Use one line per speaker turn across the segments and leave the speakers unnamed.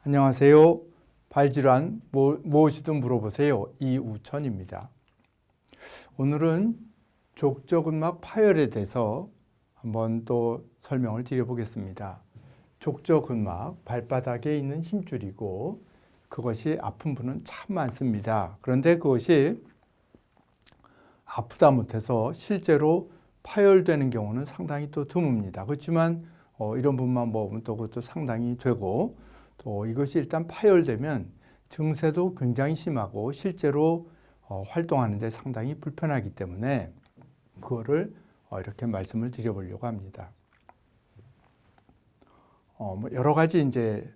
안녕하세요. 발질환 무엇이든 물어보세요. 이우천입니다. 오늘은 족저근막 파열에 대해서 한번 또 설명을 드려보겠습니다. 족저근막, 발바닥에 있는 힘줄이고 그것이 아픈 분은 참 많습니다. 그런데 그것이 아프다 못해서 실제로 파열되는 경우는 상당히 또 드뭅니다. 그렇지만 이런 분만 보면 또 그것도 상당히 되고 또 이것이 일단 파열되면 증세도 굉장히 심하고 실제로 활동하는 데 상당히 불편하기 때문에 그거를 이렇게 말씀을 드려보려고 합니다. 여러 가지 이제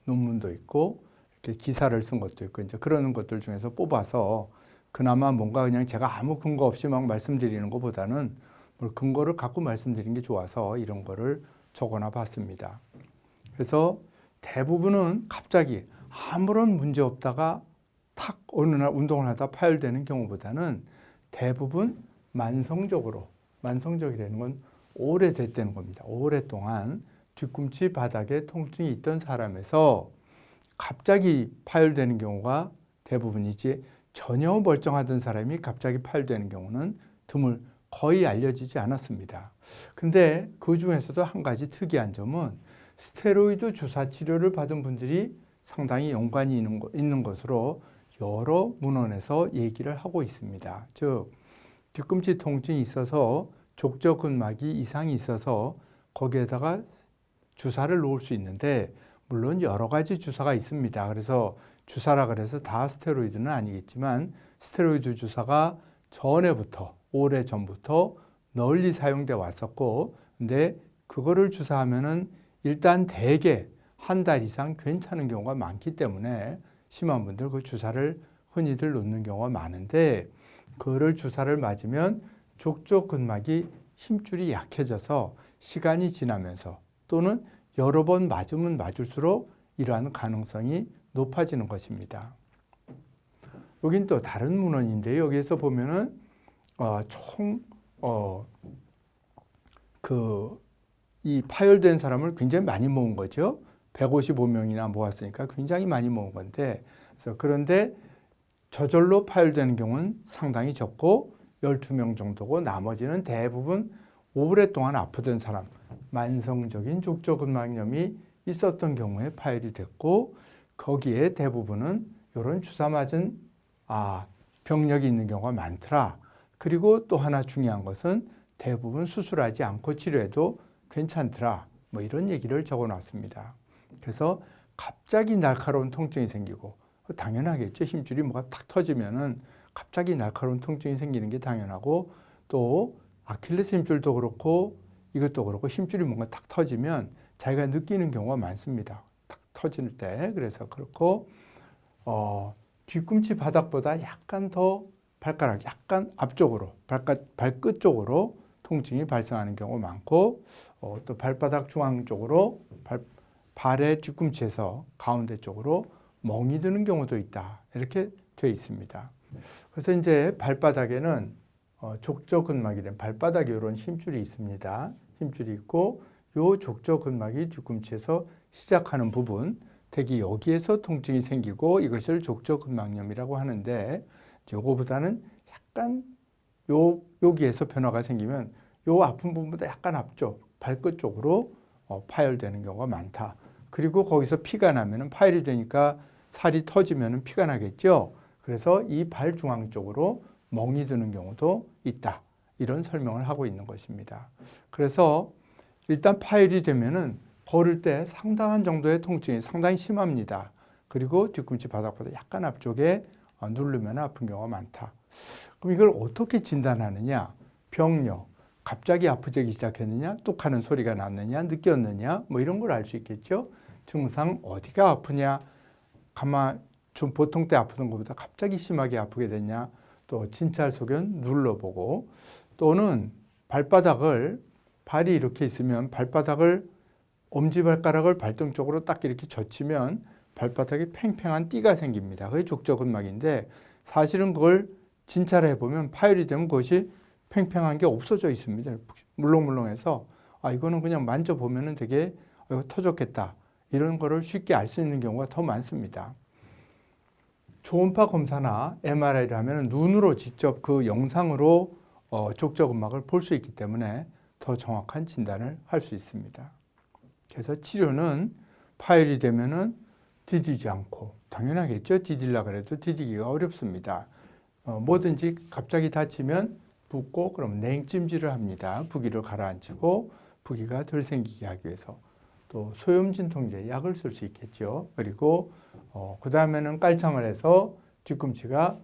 논문도 있고 이렇게 기사를 쓴 것도 있고 이제 그런 것들 중에서 뽑아서 그나마 뭔가 그냥 제가 아무 근거 없이 막 말씀드리는 것보다는 뭘 근거를 갖고 말씀드리는 게 좋아서 이런 거를 적어놔 봤습니다. 그래서 대부분은 갑자기 아무런 문제 없다가 탁 어느 날 운동을 하다 파열되는 경우보다는 대부분 만성적이라는 건 오래됐다는 겁니다. 오랫동안 뒤꿈치 바닥에 통증이 있던 사람에서 갑자기 파열되는 경우가 대부분이지 전혀 멀쩡하던 사람이 갑자기 파열되는 경우는 드물 거의 알려지지 않았습니다. 근데 그 중에서도 한 가지 특이한 점은 스테로이드 주사 치료를 받은 분들이 상당히 연관이 있는 것으로 여러 문헌에서 얘기를 하고 있습니다. 즉 뒤꿈치 통증이 있어서 족저근막이 이상이 있어서 거기에다가 주사를 놓을 수 있는데 물론 여러 가지 주사가 있습니다. 그래서 주사라 그래서 다 스테로이드는 아니겠지만 스테로이드 주사가 오래전부터 널리 사용돼 왔었고 근데 그거를 주사하면은 일단 대개 한 달 이상 괜찮은 경우가 많기 때문에 심한 분들 그 주사를 흔히들 놓는 경우가 많은데 그거를 주사를 맞으면 족저근막이 힘줄이 약해져서 시간이 지나면서 또는 여러 번 맞으면 맞을수록 이러한 가능성이 높아지는 것입니다. 여긴 또 다른 문헌인데 여기에서 보면은 이 파열된 사람을 굉장히 많이 모은 거죠. 155명이나 모았으니까 굉장히 많이 모은 건데 그런데 저절로 파열되는 경우는 상당히 적고 12명 정도고 나머지는 대부분 오랫동안 아프던 사람, 만성적인 족저근막염이 있었던 경우에 파열이 됐고 거기에 대부분은 이런 주사 맞은 병력이 있는 경우가 많더라. 그리고 또 하나 중요한 것은 대부분 수술하지 않고 치료해도 괜찮더라. 뭐 이런 얘기를 적어 놨습니다. 그래서 갑자기 날카로운 통증이 생기고 당연하겠죠. 힘줄이 뭐가 탁 터지면은 갑자기 날카로운 통증이 생기는 게 당연하고 또 아킬레스 힘줄도 그렇고 이것도 그렇고 힘줄이 뭔가 탁 터지면 자기가 느끼는 경우가 많습니다. 탁 터질 때. 그래서 그렇고 뒤꿈치 바닥보다 약간 더 발가락 약간 앞쪽으로 발끝 쪽으로 통증이 발생하는 경우가 많고 또 발바닥 중앙 쪽으로 발의 뒤꿈치에서 가운데 쪽으로 멍이 드는 경우도 있다. 이렇게 되어 있습니다. 그래서 이제 발바닥에는 족저근막이란 발바닥에 이런 힘줄이 있습니다. 힘줄이 있고 이 족저근막이 뒤꿈치에서 시작하는 부분 특히 여기에서 통증이 생기고 이것을 족저근막염이라고 하는데 요거보다는 약간 여기에서 변화가 생기면 요 아픈 부분보다 약간 앞쪽 발끝 쪽으로 파열되는 경우가 많다. 그리고 거기서 피가 나면은 파열이 되니까 살이 터지면은 피가 나겠죠. 그래서 이 발 중앙 쪽으로 멍이 드는 경우도 있다. 이런 설명을 하고 있는 것입니다. 그래서 일단 파열이 되면은 걸을 때 상당한 정도의 통증이 상당히 심합니다. 그리고 뒤꿈치 바닥보다 약간 앞쪽에 누르면 아픈 경우가 많다. 그럼 이걸 어떻게 진단하느냐? 병력, 갑자기 아프기 시작했느냐? 뚝 하는 소리가 났느냐? 느꼈느냐? 뭐 이런 걸 알 수 있겠죠? 증상 어디가 아프냐? 좀 보통 때 아프던 것보다 갑자기 심하게 아프게 됐냐? 또 진찰소견 눌러보고 또는 발이 이렇게 있으면 엄지발가락을 발등 쪽으로 딱 이렇게 젖히면 발바닥에 팽팽한 띠가 생깁니다. 그게 족저근막인데 사실은 그걸 진찰해 보면 파열이 되면 그것이 팽팽한 게 없어져 있습니다. 물렁물렁해서 이거는 그냥 만져보면 되게 터졌겠다 이런 거를 쉽게 알 수 있는 경우가 더 많습니다. 초음파 검사나 MRI를 하면 눈으로 직접 그 영상으로 족저근막을 볼 수 있기 때문에 더 정확한 진단을 할 수 있습니다. 그래서 치료는 파열이 되면은 디디지 않고, 당연하겠죠. 디딜라 그래도 디디기가 어렵습니다. 뭐든지 갑자기 다치면 붓고 그럼 냉찜질을 합니다. 부기를 가라앉히고 부기가 덜 생기게 하기 위해서. 또 소염진통제 약을 쓸 수 있겠죠. 그리고 그 다음에는 깔창을 해서 뒤꿈치가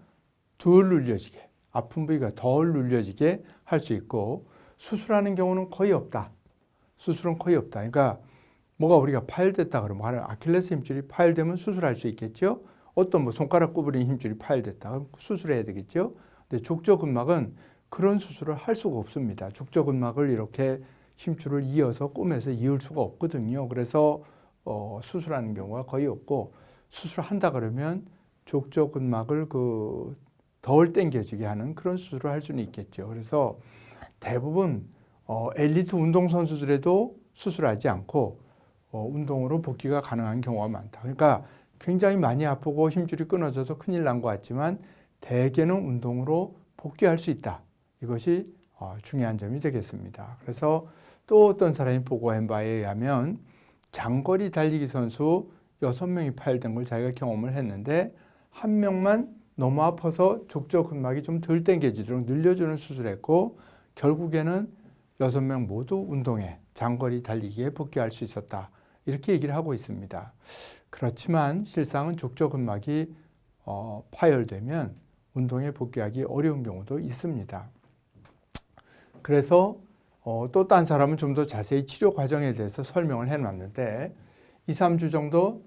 덜 눌려지게, 아픈 부위가 덜 눌려지게 할 수 있고, 수술하는 경우는 거의 없다. 수술은 거의 없다. 그러니까 뭐가 우리가 파열됐다 그러면 아킬레스 힘줄이 파열되면 수술할 수 있겠죠. 어떤 뭐 손가락 구부린 힘줄이 파열됐다 그럼 수술해야 되겠죠. 근데 족저근막은 그런 수술을 할 수가 없습니다. 족저근막을 이렇게 힘줄을 이어서 꼬매서 이을 수가 없거든요. 그래서 수술하는 경우가 거의 없고, 수술한다 그러면 족저근막을 덜 당겨지게 하는 그런 수술을 할 수는 있겠죠. 그래서 대부분 엘리트 운동선수들에도 수술하지 않고 운동으로 복귀가 가능한 경우가 많다. 그러니까 굉장히 많이 아프고 힘줄이 끊어져서 큰일 난 것 같지만 대개는 운동으로 복귀할 수 있다. 이것이 중요한 점이 되겠습니다. 그래서 또 어떤 사람이 보고한 바에 의하면 장거리 달리기 선수 6명이 파열된 걸 자기가 경험을 했는데, 한 명만 너무 아파서 족저근막이 좀 덜 당겨지도록 늘려주는 수술을 했고, 결국에는 6명 모두 운동에, 장거리 달리기에 복귀할 수 있었다. 이렇게 얘기를 하고 있습니다. 그렇지만 실상은 족저근막이 파열되면 운동에 복귀하기 어려운 경우도 있습니다. 그래서 또 딴 사람은 좀 더 자세히 치료 과정에 대해서 설명을 해놨는데, 2, 3주 정도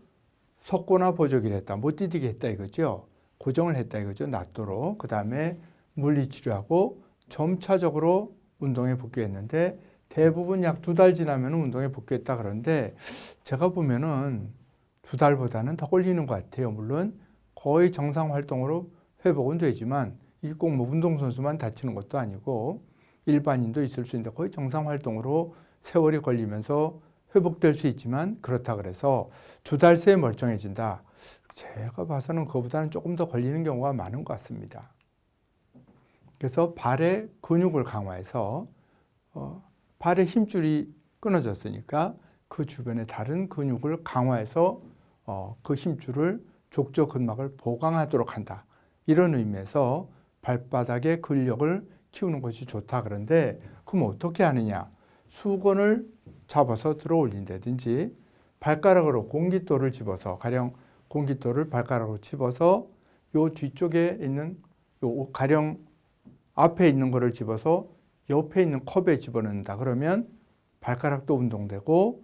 석고나 보조기를 했다, 못 디디게 했다 이거죠. 고정을 했다 이거죠. 낫도록. 그 다음에 물리치료하고 점차적으로 운동에 복귀했는데, 대부분 약 2달 지나면 운동에 복귀했다 그러는데, 제가 보면은 2달보다는 더 걸리는 것 같아요. 물론 거의 정상 활동으로 회복은 되지만 이게 꼭 뭐 운동선수만 다치는 것도 아니고 일반인도 있을 수 있는데, 거의 정상 활동으로 세월이 걸리면서 회복될 수 있지만, 그렇다 그래서 2달 새에 멀쩡해진다. 제가 봐서는 그거보다는 조금 더 걸리는 경우가 많은 것 같습니다. 그래서 발의 근육을 강화해서 발의 힘줄이 끊어졌으니까 그 주변의 다른 근육을 강화해서 그 힘줄을 족저근막을 보강하도록 한다. 이런 의미에서 발바닥의 근력을 키우는 것이 좋다. 그런데 그럼 어떻게 하느냐? 수건을 잡아서 들어 올린다든지, 발가락으로 공깃돌을 집어서, 가령 공깃돌을 발가락으로 집어서 요 뒤쪽에 있는 요 가령 앞에 있는 거를 집어서 옆에 있는 컵에 집어넣는다. 그러면 발가락도 운동되고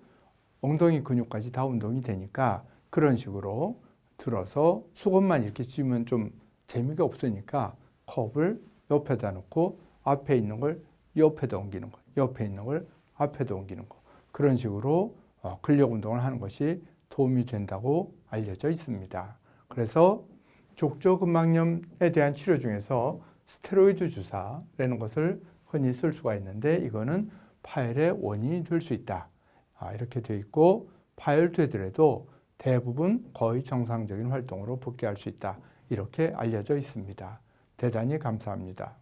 엉덩이 근육까지 다 운동이 되니까, 그런 식으로 들어서 수건만 이렇게 쥐면 좀 재미가 없으니까 컵을 옆에다 놓고 앞에 있는 걸 옆에다 옮기는 거, 옆에 있는 걸 앞에다 옮기는 거, 그런 식으로 근력 운동을 하는 것이 도움이 된다고 알려져 있습니다. 그래서 족저근막염에 대한 치료 중에서 스테로이드 주사라는 것을 흔히 쓸 수가 있는데, 이거는 파열의 원인이 될 수 있다. 이렇게 되어 있고, 파열되더라도 대부분 거의 정상적인 활동으로 복귀할 수 있다. 이렇게 알려져 있습니다. 대단히 감사합니다.